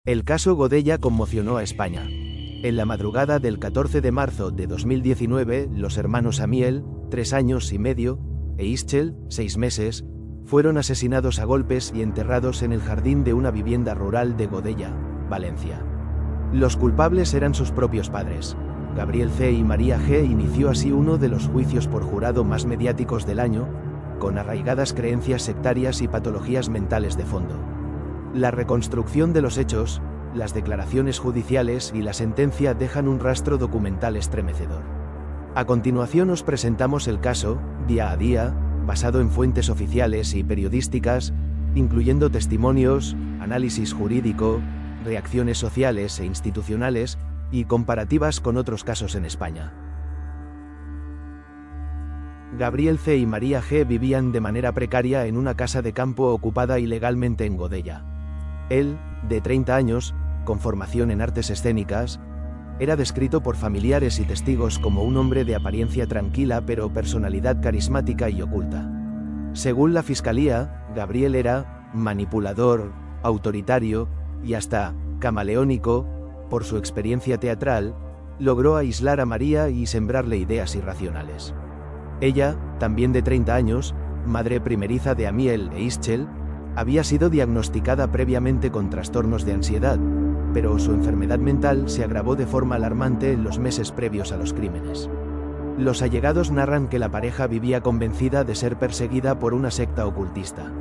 El caso Godella conmocionó a España. En la madrugada del 14 de marzo de 2019, los hermanos Amiel, 3 años y medio, e Ischel, 6 meses, fueron asesinados a golpes y enterrados en el jardín de una vivienda rural de Godella, Valencia. Los culpables eran sus propios padres. Gabriel C. y María G. inició así uno de los juicios por jurado más mediáticos del año, con arraigadas creencias sectarias y patologías mentales de fondo. La reconstrucción de los hechos, las declaraciones judiciales y la sentencia dejan un rastro documental estremecedor. A continuación os presentamos el caso, día a día, basado en fuentes oficiales y periodísticas, incluyendo testimonios, análisis jurídico, reacciones sociales e institucionales, y comparativas con otros casos en España. Gabriel C. y María G. vivían de manera precaria en una casa de campo ocupada ilegalmente en Godella. Él, de 30 años, con formación en artes escénicas, era descrito por familiares y testigos como un hombre de apariencia tranquila pero personalidad carismática y oculta. Según la fiscalía, Gabriel era manipulador, autoritario y hasta camaleónico. Por su experiencia teatral, logró aislar a María y sembrarle ideas irracionales. Ella, también de 30 años, madre primeriza de Amiel e Ischel, había sido diagnosticada previamente con trastornos de ansiedad, pero su enfermedad mental se agravó de forma alarmante en los meses previos a los crímenes. Los allegados narran que la pareja vivía convencida de ser perseguida por una secta ocultista.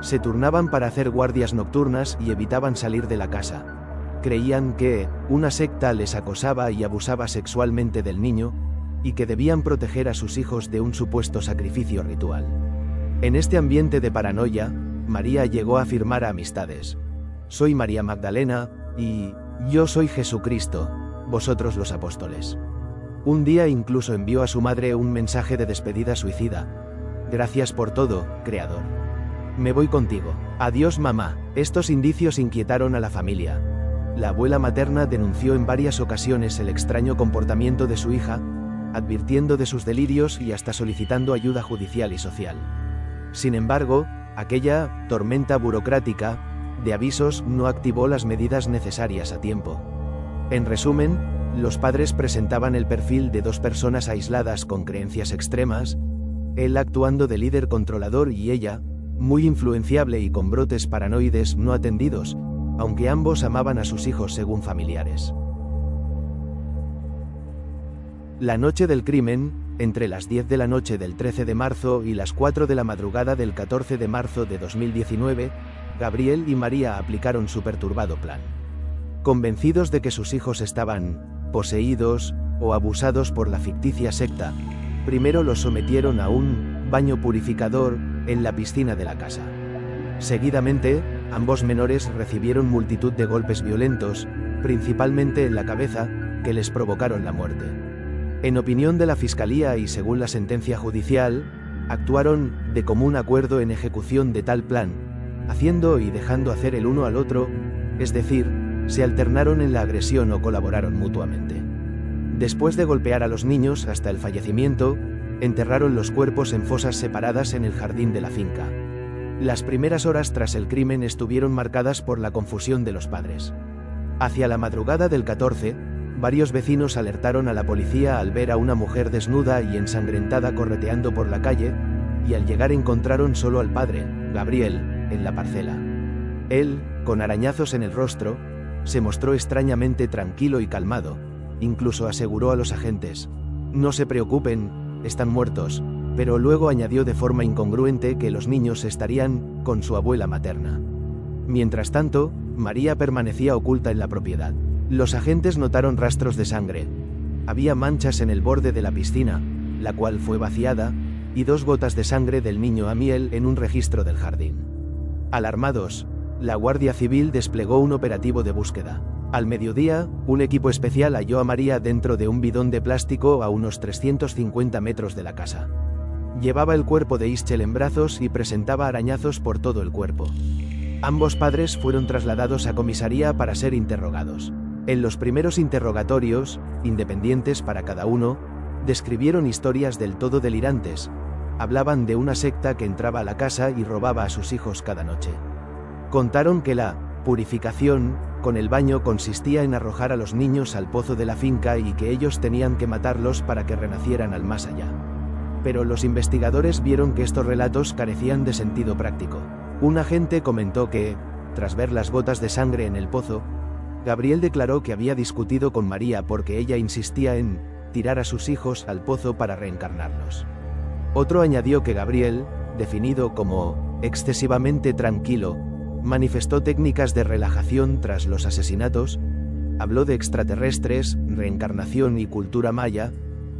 Se turnaban para hacer guardias nocturnas y evitaban salir de la casa. Creían que una secta les acosaba y abusaba sexualmente del niño, y que debían proteger a sus hijos de un supuesto sacrificio ritual. En este ambiente de paranoia, María llegó a afirmar a amistades: «Soy María Magdalena, y yo soy Jesucristo, vosotros los apóstoles». Un día incluso envió a su madre un mensaje de despedida suicida: «Gracias por todo, Creador. Me voy contigo. Adiós, mamá». Estos indicios inquietaron a la familia. La abuela materna denunció en varias ocasiones el extraño comportamiento de su hija, advirtiendo de sus delirios y hasta solicitando ayuda judicial y social. Sin embargo, aquella tormenta burocrática de avisos no activó las medidas necesarias a tiempo. En resumen, los padres presentaban el perfil de dos personas aisladas con creencias extremas, él actuando de líder controlador y ella, muy influenciable y con brotes paranoides no atendidos, aunque ambos amaban a sus hijos según familiares. La noche del crimen, entre las 10 de la noche del 13 de marzo y las 4 de la madrugada del 14 de marzo de 2019, Gabriel y María aplicaron su perturbado plan. Convencidos de que sus hijos estaban poseídos o abusados por la ficticia secta, primero los sometieron a un baño purificador en la piscina de la casa. Seguidamente, ambos menores recibieron multitud de golpes violentos, principalmente en la cabeza, que les provocaron la muerte. En opinión de la Fiscalía y según la sentencia judicial, actuaron de común acuerdo en ejecución de tal plan, haciendo y dejando hacer el uno al otro, es decir, se alternaron en la agresión o colaboraron mutuamente. Después de golpear a los niños hasta el fallecimiento, enterraron los cuerpos en fosas separadas en el jardín de la finca. Las primeras horas tras el crimen estuvieron marcadas por la confusión de los padres. Hacia la madrugada del 14, varios vecinos alertaron a la policía al ver a una mujer desnuda y ensangrentada correteando por la calle, y al llegar encontraron solo al padre, Gabriel, en la parcela. Él, con arañazos en el rostro, se mostró extrañamente tranquilo y calmado, incluso aseguró a los agentes: «No se preocupen, están muertos», pero luego añadió de forma incongruente que los niños estarían con su abuela materna. Mientras tanto, María permanecía oculta en la propiedad. Los agentes notaron rastros de sangre. Había manchas en el borde de la piscina, la cual fue vaciada, y 2 gotas de sangre del niño Amiel en un registro del jardín. Alarmados, la Guardia Civil desplegó un operativo de búsqueda. Al mediodía, un equipo especial halló a María dentro de un bidón de plástico a unos 350 metros de la casa. Llevaba el cuerpo de Ischel en brazos y presentaba arañazos por todo el cuerpo. Ambos padres fueron trasladados a comisaría para ser interrogados. En los primeros interrogatorios, independientes para cada uno, describieron historias del todo delirantes. Hablaban de una secta que entraba a la casa y robaba a sus hijos cada noche. Contaron que la purificación, con el baño consistía en arrojar a los niños al pozo de la finca y que ellos tenían que matarlos para que renacieran al más allá. Pero los investigadores vieron que estos relatos carecían de sentido práctico. Un agente comentó que, tras ver las gotas de sangre en el pozo, Gabriel declaró que había discutido con María porque ella insistía en tirar a sus hijos al pozo para reencarnarlos. Otro añadió que Gabriel, definido como excesivamente tranquilo, manifestó técnicas de relajación tras los asesinatos, habló de extraterrestres, reencarnación y cultura maya,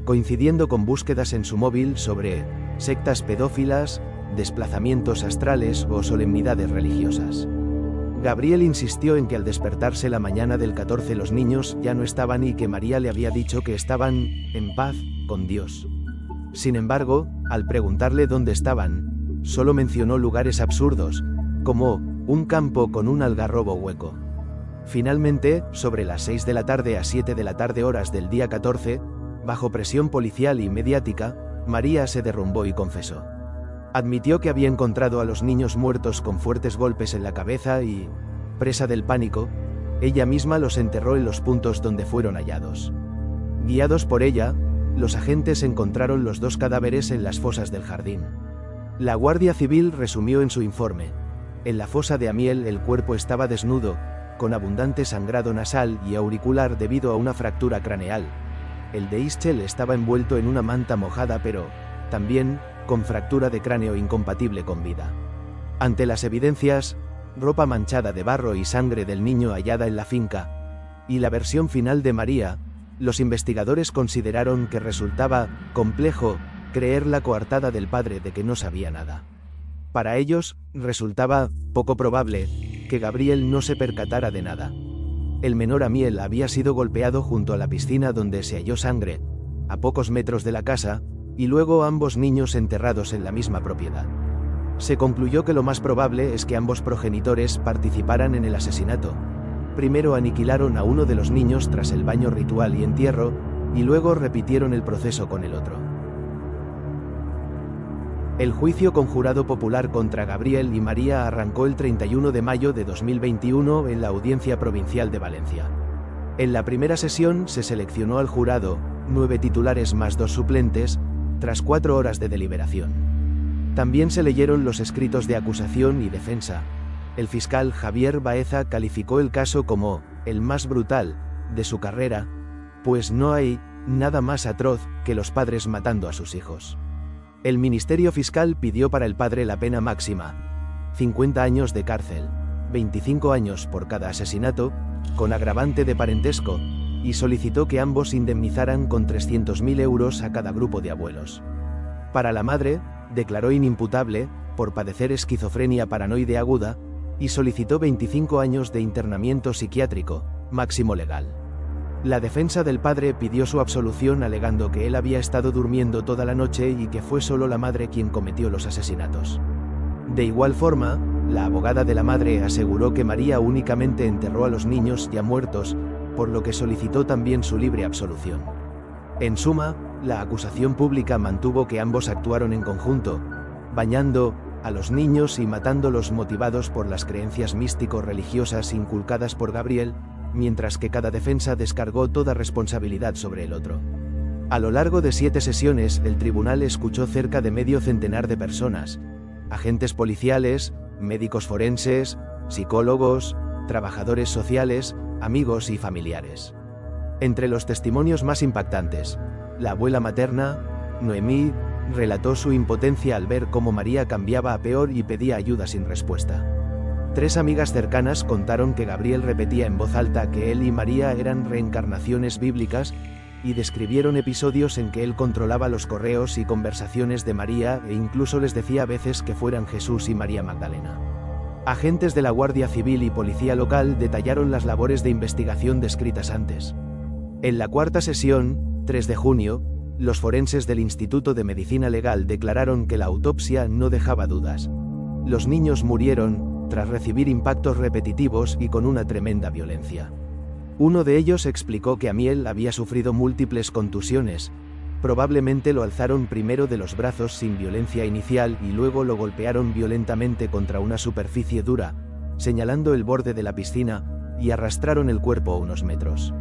coincidiendo con búsquedas en su móvil sobre sectas pedófilas, desplazamientos astrales o solemnidades religiosas. Gabriel insistió en que al despertarse la mañana del 14 los niños ya no estaban y que María le había dicho que estaban en paz con Dios. Sin embargo, al preguntarle dónde estaban, solo mencionó lugares absurdos, como un campo con un algarrobo hueco. Finalmente, sobre las 6 de la tarde a 7 de la tarde horas del día 14, bajo presión policial y mediática, María se derrumbó y confesó. Admitió que había encontrado a los niños muertos con fuertes golpes en la cabeza y, presa del pánico, ella misma los enterró en los puntos donde fueron hallados. Guiados por ella, los agentes encontraron los 2 cadáveres en las fosas del jardín. La Guardia Civil resumió en su informe: en la fosa de Amiel el cuerpo estaba desnudo, con abundante sangrado nasal y auricular debido a una fractura craneal. El de Ischel estaba envuelto en una manta mojada pero, también, con fractura de cráneo incompatible con vida. Ante las evidencias, ropa manchada de barro y sangre del niño hallada en la finca, y la versión final de María, los investigadores consideraron que resultaba complejo creer la coartada del padre de que no sabía nada. Para ellos, resultaba poco probable que Gabriel no se percatara de nada. El menor Amiel había sido golpeado junto a la piscina donde se halló sangre, a pocos metros de la casa, y luego ambos niños enterrados en la misma propiedad. Se concluyó que lo más probable es que ambos progenitores participaran en el asesinato. Primero aniquilaron a uno de los niños tras el baño ritual y entierro, y luego repitieron el proceso con el otro. El juicio conjurado popular contra Gabriel y María arrancó el 31 de mayo de 2021 en la Audiencia Provincial de Valencia. En la primera sesión se seleccionó al jurado, 9 titulares más 2 suplentes, tras 4 horas de deliberación. También se leyeron los escritos de acusación y defensa. El fiscal Javier Baeza calificó el caso como el más brutal de su carrera, pues no hay nada más atroz que los padres matando a sus hijos. El Ministerio Fiscal pidió para el padre la pena máxima, 50 años de cárcel, 25 años por cada asesinato, con agravante de parentesco, y solicitó que ambos indemnizaran con 300.000 euros a cada grupo de abuelos. Para la madre, declaró inimputable, por padecer esquizofrenia paranoide aguda, y solicitó 25 años de internamiento psiquiátrico, máximo legal. La defensa del padre pidió su absolución alegando que él había estado durmiendo toda la noche y que fue solo la madre quien cometió los asesinatos. De igual forma, la abogada de la madre aseguró que María únicamente enterró a los niños ya muertos, por lo que solicitó también su libre absolución. En suma, la acusación pública mantuvo que ambos actuaron en conjunto, bañando a los niños y matándolos motivados por las creencias místico-religiosas inculcadas por Gabriel, mientras que cada defensa descargó toda responsabilidad sobre el otro. A lo largo de 7 sesiones, el tribunal escuchó cerca de medio centenar de personas, agentes policiales, médicos forenses, psicólogos, trabajadores sociales, amigos y familiares. Entre los testimonios más impactantes, la abuela materna, Noemí, relató su impotencia al ver cómo María cambiaba a peor y pedía ayuda sin respuesta. 3 amigas cercanas contaron que Gabriel repetía en voz alta que él y María eran reencarnaciones bíblicas, y describieron episodios en que él controlaba los correos y conversaciones de María e incluso les decía a veces que fueran Jesús y María Magdalena. Agentes de la Guardia Civil y Policía Local detallaron las labores de investigación descritas antes. En la cuarta sesión, 3 de junio, los forenses del Instituto de Medicina Legal declararon que la autopsia no dejaba dudas. Los niños murieron tras recibir impactos repetitivos y con una tremenda violencia. Uno de ellos explicó que Amiel había sufrido múltiples contusiones. Probablemente lo alzaron primero de los brazos sin violencia inicial y luego lo golpearon violentamente contra una superficie dura, señalando el borde de la piscina, y arrastraron el cuerpo unos metros.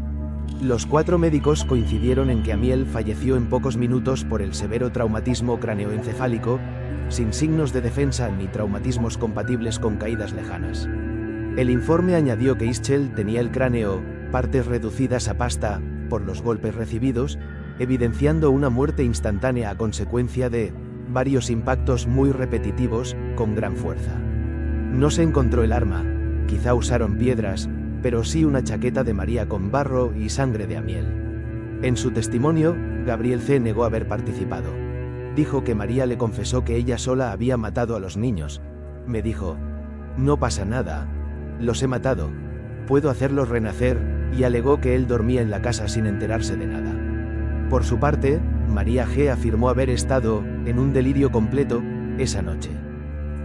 Los 4 médicos coincidieron en que Amiel falleció en pocos minutos por el severo traumatismo craneoencefálico, sin signos de defensa ni traumatismos compatibles con caídas lejanas. El informe añadió que Ischel tenía el cráneo, partes reducidas a pasta, por los golpes recibidos, evidenciando una muerte instantánea a consecuencia de varios impactos muy repetitivos, con gran fuerza. No se encontró el arma, quizá usaron piedras, pero sí una chaqueta de María con barro y sangre de Amiel. En su testimonio, Gabriel C. negó haber participado. Dijo que María le confesó que ella sola había matado a los niños. Me dijo: no pasa nada, los he matado, puedo hacerlos renacer, y alegó que él dormía en la casa sin enterarse de nada. Por su parte, María G. afirmó haber estado en un delirio completo esa noche.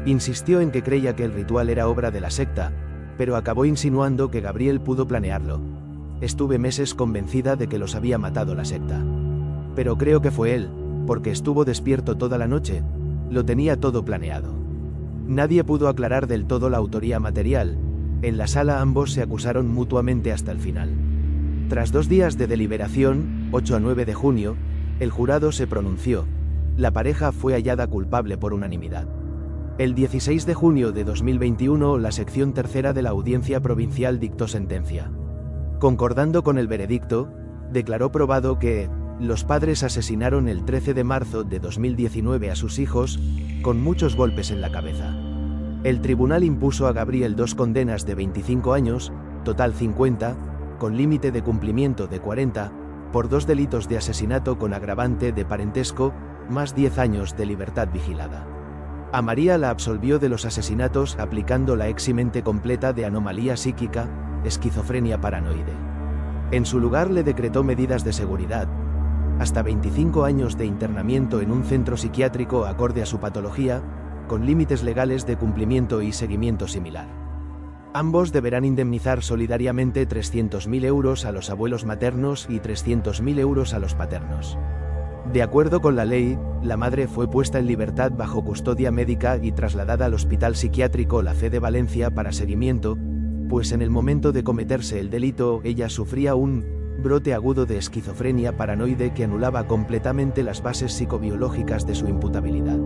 Insistió en que creía que el ritual era obra de la secta, pero acabó insinuando que Gabriel pudo planearlo. Estuve meses convencida de que los había matado la secta. Pero creo que fue él, porque estuvo despierto toda la noche, lo tenía todo planeado. Nadie pudo aclarar del todo la autoría material. En la sala ambos se acusaron mutuamente hasta el final. Tras 2 días de deliberación, 8 a 9 de junio, el jurado se pronunció. La pareja fue hallada culpable por unanimidad. El 16 de junio de 2021, la sección tercera de la Audiencia Provincial dictó sentencia. Concordando con el veredicto, declaró probado que los padres asesinaron el 13 de marzo de 2019 a sus hijos, con muchos golpes en la cabeza. El tribunal impuso a Gabriel 2 condenas de 25 años, total 50, con límite de cumplimiento de 40, por 2 delitos de asesinato con agravante de parentesco, más 10 años de libertad vigilada. A María la absolvió de los asesinatos aplicando la eximente completa de anomalía psíquica, esquizofrenia paranoide. En su lugar le decretó medidas de seguridad, hasta 25 años de internamiento en un centro psiquiátrico acorde a su patología, con límites legales de cumplimiento y seguimiento similar. Ambos deberán indemnizar solidariamente 300.000 euros a los abuelos maternos y 300.000 euros a los paternos. De acuerdo con la ley, la madre fue puesta en libertad bajo custodia médica y trasladada al Hospital Psiquiátrico La Fe de Valencia para seguimiento, pues en el momento de cometerse el delito ella sufría un brote agudo de esquizofrenia paranoide que anulaba completamente las bases psicobiológicas de su imputabilidad.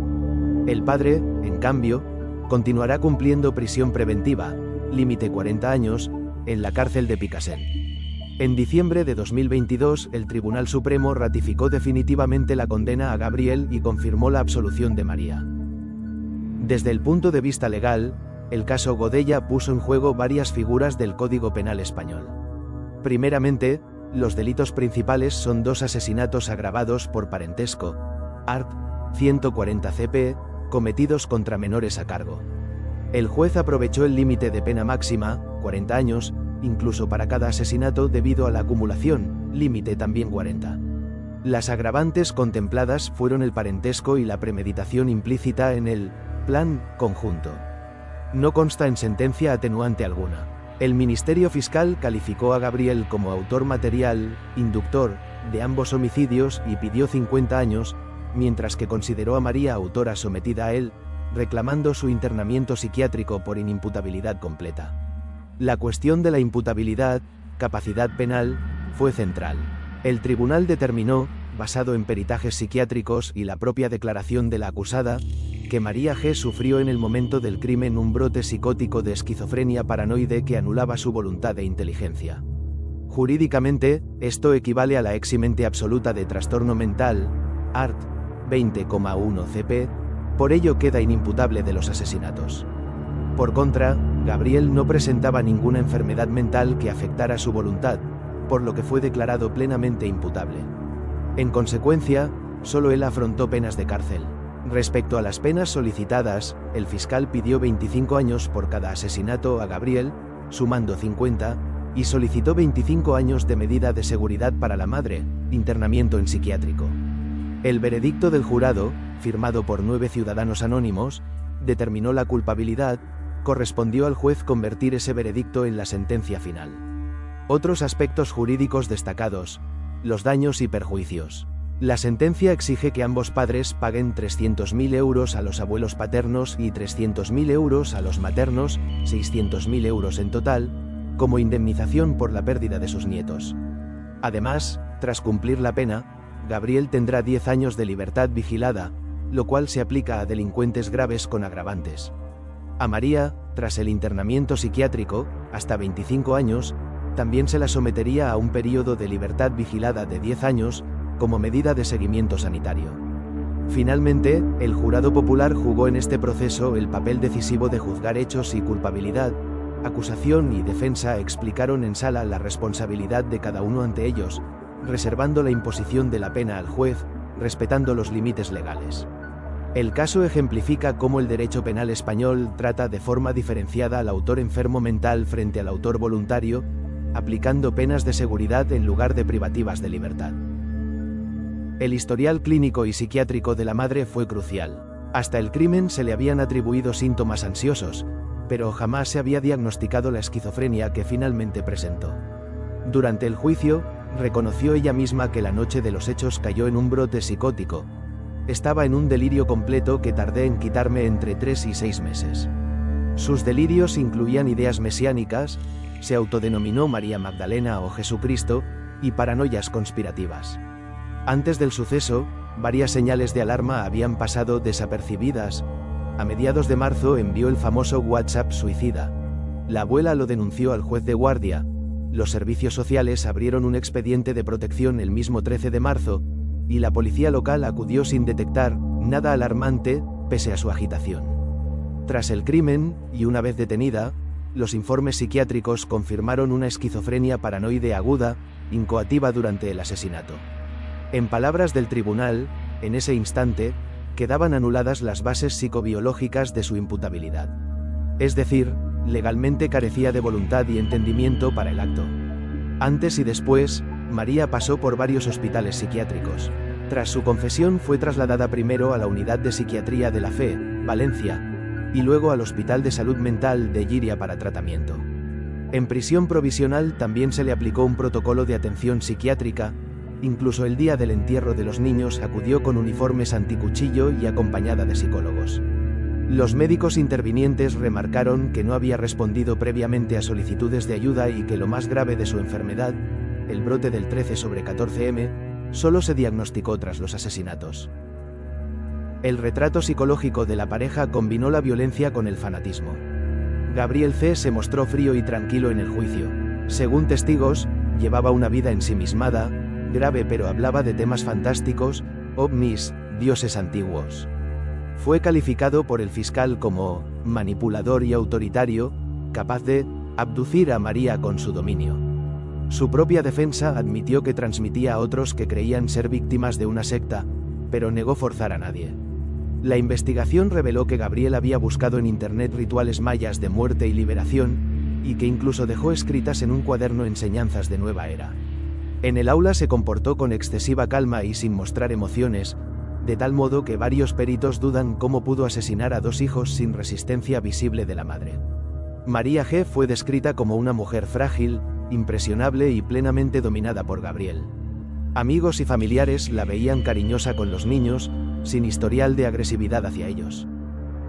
El padre, en cambio, continuará cumpliendo prisión preventiva, límite 40 años, en la cárcel de Picassent. En diciembre de 2022, el Tribunal Supremo ratificó definitivamente la condena a Gabriel y confirmó la absolución de María. Desde el punto de vista legal, el caso Godella puso en juego varias figuras del Código Penal español. Primeramente, los delitos principales son 2 asesinatos agravados por parentesco, art. 140 CP, cometidos contra menores a cargo. El juez aprovechó el límite de pena máxima, 40 años, incluso para cada asesinato debido a la acumulación, límite también 40. Las agravantes contempladas fueron el parentesco y la premeditación implícita en el plan conjunto. No consta en sentencia atenuante alguna. El Ministerio Fiscal calificó a Gabriel como autor material, inductor, de ambos homicidios y pidió 50 años, mientras que consideró a María autora sometida a él, reclamando su internamiento psiquiátrico por inimputabilidad completa. La cuestión de la imputabilidad, capacidad penal, fue central. El tribunal determinó, basado en peritajes psiquiátricos y la propia declaración de la acusada, que María G. sufrió en el momento del crimen un brote psicótico de esquizofrenia paranoide que anulaba su voluntad e inteligencia. Jurídicamente, esto equivale a la eximente absoluta de trastorno mental, art. 20,1 CP, por ello queda inimputable de los asesinatos. Por contra, Gabriel no presentaba ninguna enfermedad mental que afectara su voluntad, por lo que fue declarado plenamente imputable. En consecuencia, solo él afrontó penas de cárcel. Respecto a las penas solicitadas, el fiscal pidió 25 años por cada asesinato a Gabriel, sumando 50, y solicitó 25 años de medida de seguridad para la madre, internamiento en psiquiátrico. El veredicto del jurado, firmado por 9 ciudadanos anónimos, determinó la culpabilidad. Correspondió al juez convertir ese veredicto en la sentencia final. Otros aspectos jurídicos destacados: los daños y perjuicios. La sentencia exige que ambos padres paguen 300.000 euros a los abuelos paternos y 300.000 euros a los maternos, 600.000 euros en total, como indemnización por la pérdida de sus nietos. Además, tras cumplir la pena, Gabriel tendrá 10 años de libertad vigilada, lo cual se aplica a delincuentes graves con agravantes. A María, tras el internamiento psiquiátrico, hasta 25 años, también se la sometería a un período de libertad vigilada de 10 años, como medida de seguimiento sanitario. Finalmente, el jurado popular jugó en este proceso el papel decisivo de juzgar hechos y culpabilidad. Acusación y defensa explicaron en sala la responsabilidad de cada uno ante ellos, reservando la imposición de la pena al juez, respetando los límites legales. El caso ejemplifica cómo el derecho penal español trata de forma diferenciada al autor enfermo mental frente al autor voluntario, aplicando penas de seguridad en lugar de privativas de libertad. El historial clínico y psiquiátrico de la madre fue crucial. Hasta el crimen se le habían atribuido síntomas ansiosos, pero jamás se había diagnosticado la esquizofrenia que finalmente presentó. Durante el juicio, reconoció ella misma que la noche de los hechos cayó en un brote psicótico. Estaba en un delirio completo que tardé en quitarme entre 3 y 6 meses. Sus delirios incluían ideas mesiánicas, se autodenominó María Magdalena o Jesucristo, y paranoias conspirativas. Antes del suceso, varias señales de alarma habían pasado desapercibidas. A mediados de marzo envió el famoso WhatsApp suicida. La abuela lo denunció al juez de guardia. Los servicios sociales abrieron un expediente de protección el mismo 13 de marzo, y la policía local acudió sin detectar nada alarmante, pese a su agitación. Tras el crimen, y una vez detenida, los informes psiquiátricos confirmaron una esquizofrenia paranoide aguda, incoativa durante el asesinato. En palabras del tribunal, en ese instante, quedaban anuladas las bases psicobiológicas de su imputabilidad. Es decir, legalmente carecía de voluntad y entendimiento para el acto. Antes y después, María pasó por varios hospitales psiquiátricos. Tras su confesión fue trasladada primero a la Unidad de Psiquiatría de la Fe, Valencia, y luego al Hospital de Salud Mental de Llíria para tratamiento. En prisión provisional también se le aplicó un protocolo de atención psiquiátrica. Incluso el día del entierro de los niños acudió con uniformes anticuchillo y acompañada de psicólogos. Los médicos intervinientes remarcaron que no había respondido previamente a solicitudes de ayuda y que lo más grave de su enfermedad, el brote del 13/14M, solo se diagnosticó tras los asesinatos. El retrato psicológico de la pareja combinó la violencia con el fanatismo. Gabriel C. se mostró frío y tranquilo en el juicio. Según testigos, llevaba una vida ensimismada, grave, pero hablaba de temas fantásticos, ovnis, dioses antiguos. Fue calificado por el fiscal como manipulador y autoritario, capaz de abducir a María con su dominio. Su propia defensa admitió que transmitía a otros que creían ser víctimas de una secta, pero negó forzar a nadie. La investigación reveló que Gabriel había buscado en internet rituales mayas de muerte y liberación, y que incluso dejó escritas en un cuaderno enseñanzas de nueva era. En el aula se comportó con excesiva calma y sin mostrar emociones, de tal modo que varios peritos dudan cómo pudo asesinar a 2 hijos sin resistencia visible de la madre. María G. fue descrita como una mujer frágil, impresionable y plenamente dominada por Gabriel. Amigos y familiares la veían cariñosa con los niños, sin historial de agresividad hacia ellos.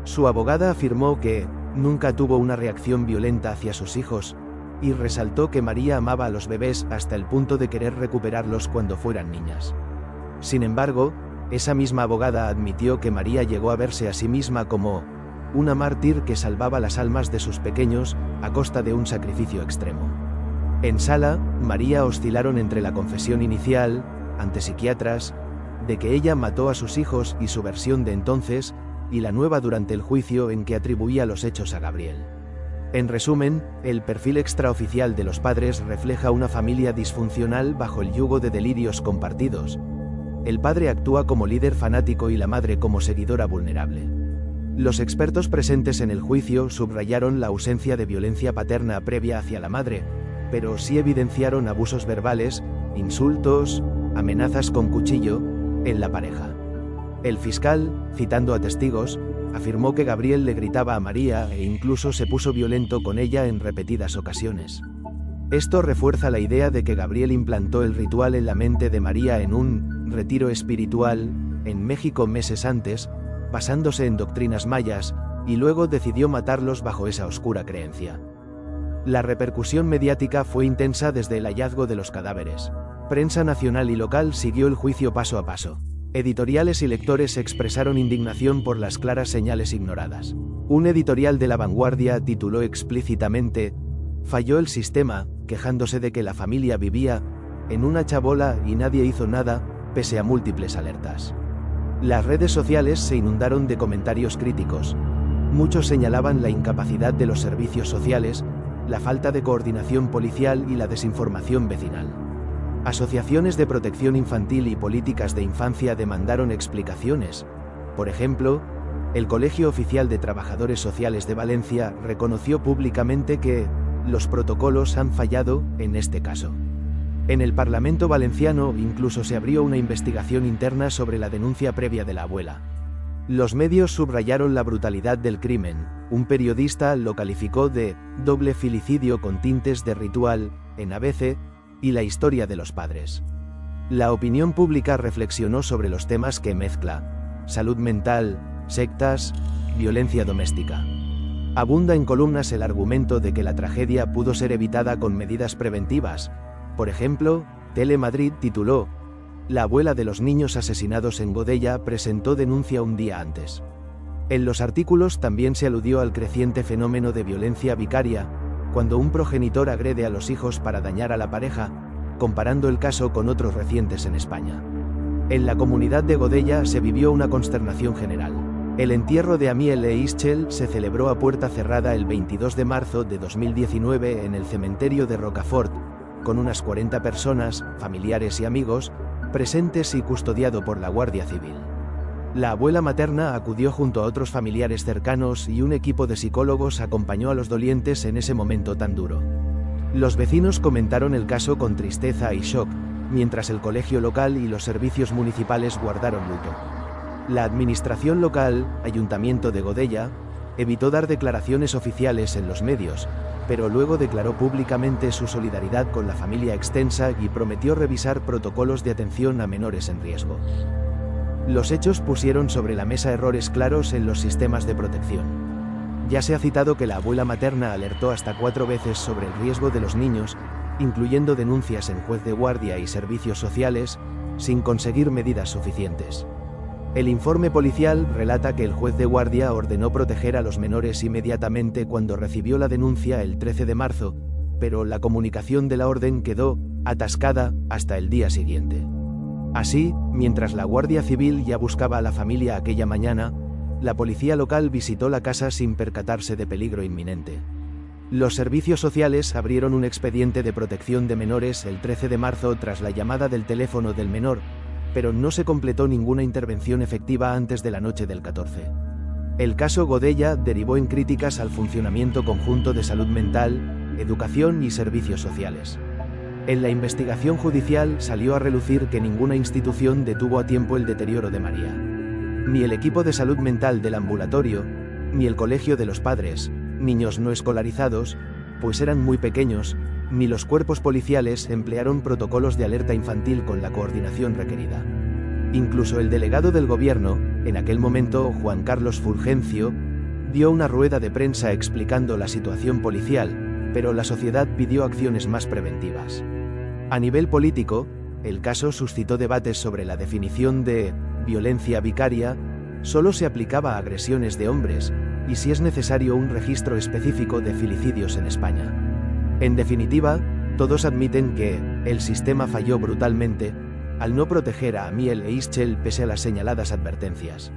Su abogada afirmó que nunca tuvo una reacción violenta hacia sus hijos, y resaltó que María amaba a los bebés hasta el punto de querer recuperarlos cuando fueran niñas. Sin embargo, esa misma abogada admitió que María llegó a verse a sí misma como una mártir que salvaba las almas de sus pequeños a costa de un sacrificio extremo. En sala, María oscilaron entre la confesión inicial, ante psiquiatras, de que ella mató a sus hijos y su versión de entonces, y la nueva durante el juicio en que atribuía los hechos a Gabriel. En resumen, el perfil extraoficial de los padres refleja una familia disfuncional bajo el yugo de delirios compartidos. El padre actúa como líder fanático y la madre como seguidora vulnerable. Los expertos presentes en el juicio subrayaron la ausencia de violencia paterna previa hacia la madre, pero sí evidenciaron abusos verbales, insultos, amenazas con cuchillo, en la pareja. El fiscal, citando a testigos, afirmó que Gabriel le gritaba a María e incluso se puso violento con ella en repetidas ocasiones. Esto refuerza la idea de que Gabriel implantó el ritual en la mente de María en un retiro espiritual en México meses antes, basándose en doctrinas mayas, y luego decidió matarlos bajo esa oscura creencia. La repercusión mediática fue intensa desde el hallazgo de los cadáveres. Prensa nacional y local siguió el juicio paso a paso. Editoriales y lectores expresaron indignación por las claras señales ignoradas. Un editorial de La Vanguardia tituló explícitamente: "Falló el sistema", quejándose de que la familia vivía en una chabola y nadie hizo nada, pese a múltiples alertas. Las redes sociales se inundaron de comentarios críticos. Muchos señalaban la incapacidad de los servicios sociales, la falta de coordinación policial y la desinformación vecinal. Asociaciones de protección infantil y políticas de infancia demandaron explicaciones. Por ejemplo, el Colegio Oficial de Trabajadores Sociales de Valencia reconoció públicamente que los protocolos han fallado en este caso. En el Parlamento valenciano incluso se abrió una investigación interna sobre la denuncia previa de la abuela. Los medios subrayaron la brutalidad del crimen. Un periodista lo calificó de doble filicidio con tintes de ritual, en ABC, y la historia de los padres. La opinión pública reflexionó sobre los temas que mezcla: salud mental, sectas, violencia doméstica. Abunda en columnas el argumento de que la tragedia pudo ser evitada con medidas preventivas. Por ejemplo, Telemadrid tituló: "La abuela de los niños asesinados en Godella presentó denuncia un día antes". En los artículos también se aludió al creciente fenómeno de violencia vicaria, cuando un progenitor agrede a los hijos para dañar a la pareja, comparando el caso con otros recientes en España. En la comunidad de Godella se vivió una consternación general. El entierro de Amiel e Ischel se celebró a puerta cerrada el 22 de marzo de 2019 en el cementerio de Rocafort, con unas 40 personas, familiares y amigos, presentes y custodiado por la Guardia Civil. La abuela materna acudió junto a otros familiares cercanos y un equipo de psicólogos acompañó a los dolientes en ese momento tan duro. Los vecinos comentaron el caso con tristeza y shock, mientras el colegio local y los servicios municipales guardaron luto. La administración local, Ayuntamiento de Godella, evitó dar declaraciones oficiales en los medios, pero luego declaró públicamente su solidaridad con la familia extensa y prometió revisar protocolos de atención a menores en riesgo. Los hechos pusieron sobre la mesa errores claros en los sistemas de protección. Ya se ha citado que la abuela materna alertó hasta 4 veces sobre el riesgo de los niños, incluyendo denuncias en juez de guardia y servicios sociales, sin conseguir medidas suficientes. El informe policial relata que el juez de guardia ordenó proteger a los menores inmediatamente cuando recibió la denuncia el 13 de marzo, pero la comunicación de la orden quedó atascada hasta el día siguiente. Así, mientras la Guardia Civil ya buscaba a la familia aquella mañana, la policía local visitó la casa sin percatarse de peligro inminente. Los servicios sociales abrieron un expediente de protección de menores el 13 de marzo tras la llamada del teléfono del menor, pero no se completó ninguna intervención efectiva antes de la noche del 14. El caso Godella derivó en críticas al funcionamiento conjunto de salud mental, educación y servicios sociales. En la investigación judicial salió a relucir que ninguna institución detuvo a tiempo el deterioro de María. Ni el equipo de salud mental del ambulatorio, ni el colegio de los padres, niños no escolarizados, pues eran muy pequeños, ni los cuerpos policiales emplearon protocolos de alerta infantil con la coordinación requerida. Incluso el delegado del gobierno, en aquel momento Juan Carlos Fulgencio, dio una rueda de prensa explicando la situación policial, pero la sociedad pidió acciones más preventivas. A nivel político, el caso suscitó debates sobre la definición de violencia vicaria, solo se aplicaba a agresiones de hombres, y si es necesario un registro específico de filicidios en España. En definitiva, todos admiten que el sistema falló brutalmente al no proteger a Amiel e Ischel pese a las señaladas advertencias.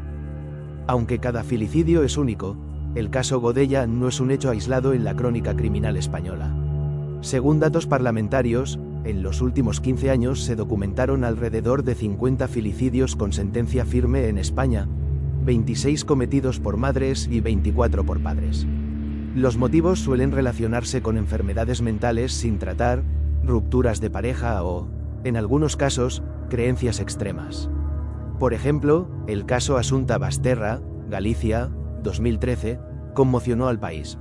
Aunque cada filicidio es único, el caso Godella no es un hecho aislado en la crónica criminal española. Según datos parlamentarios, en los últimos 15 años se documentaron alrededor de 50 filicidios con sentencia firme en España, 26 cometidos por madres y 24 por padres. Los motivos suelen relacionarse con enfermedades mentales sin tratar, rupturas de pareja o, en algunos casos, creencias extremas. Por ejemplo, el caso Asunta Basterra, Galicia, 2013, conmocionó al país.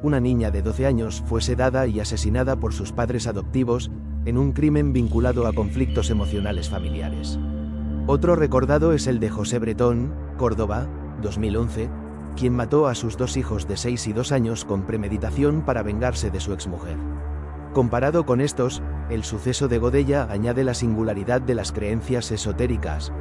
una niña de 12 años fue sedada y asesinada por sus padres adoptivos, en un crimen vinculado a conflictos emocionales familiares. Otro recordado es el de José Bretón, Córdoba, 2011, quien mató a sus dos hijos de 6 y 2 años con premeditación para vengarse de su exmujer. Comparado con estos, el suceso de Godella añade la singularidad de las creencias esotéricas,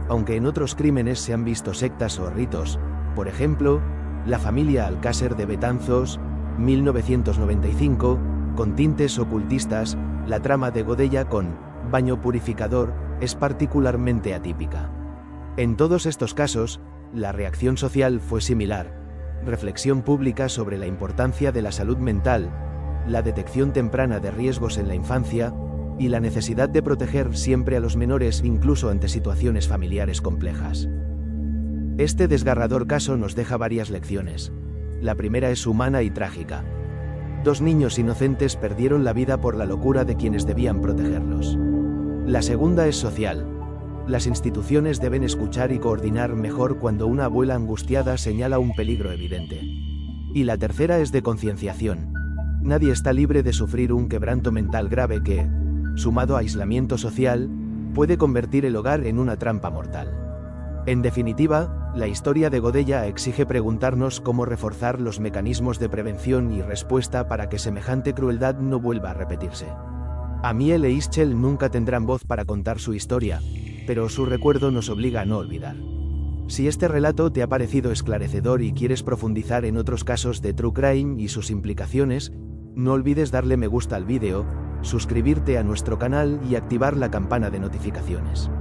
aunque en otros crímenes se han visto sectas o ritos, por ejemplo, la familia Alcácer de Betanzos, 1995, con tintes ocultistas. La trama de Godella con baño purificador es particularmente atípica. En todos estos casos, la reacción social fue similar: reflexión pública sobre la importancia de la salud mental, la detección temprana de riesgos en la infancia, y la necesidad de proteger siempre a los menores incluso ante situaciones familiares complejas. Este desgarrador caso nos deja varias lecciones. La primera es humana y trágica. 2 niños inocentes perdieron la vida por la locura de quienes debían protegerlos. La segunda es social. Las instituciones deben escuchar y coordinar mejor cuando una abuela angustiada señala un peligro evidente. Y la tercera es de concienciación. Nadie está libre de sufrir un quebranto mental grave que, sumado a aislamiento social, puede convertir el hogar en una trampa mortal. En definitiva, la historia de Godella exige preguntarnos cómo reforzar los mecanismos de prevención y respuesta para que semejante crueldad no vuelva a repetirse. Amiel e Ischel nunca tendrán voz para contar su historia, pero su recuerdo nos obliga a no olvidar. Si este relato te ha parecido esclarecedor y quieres profundizar en otros casos de True Crime y sus implicaciones, no olvides darle me gusta al vídeo, suscribirte a nuestro canal y activar la campana de notificaciones.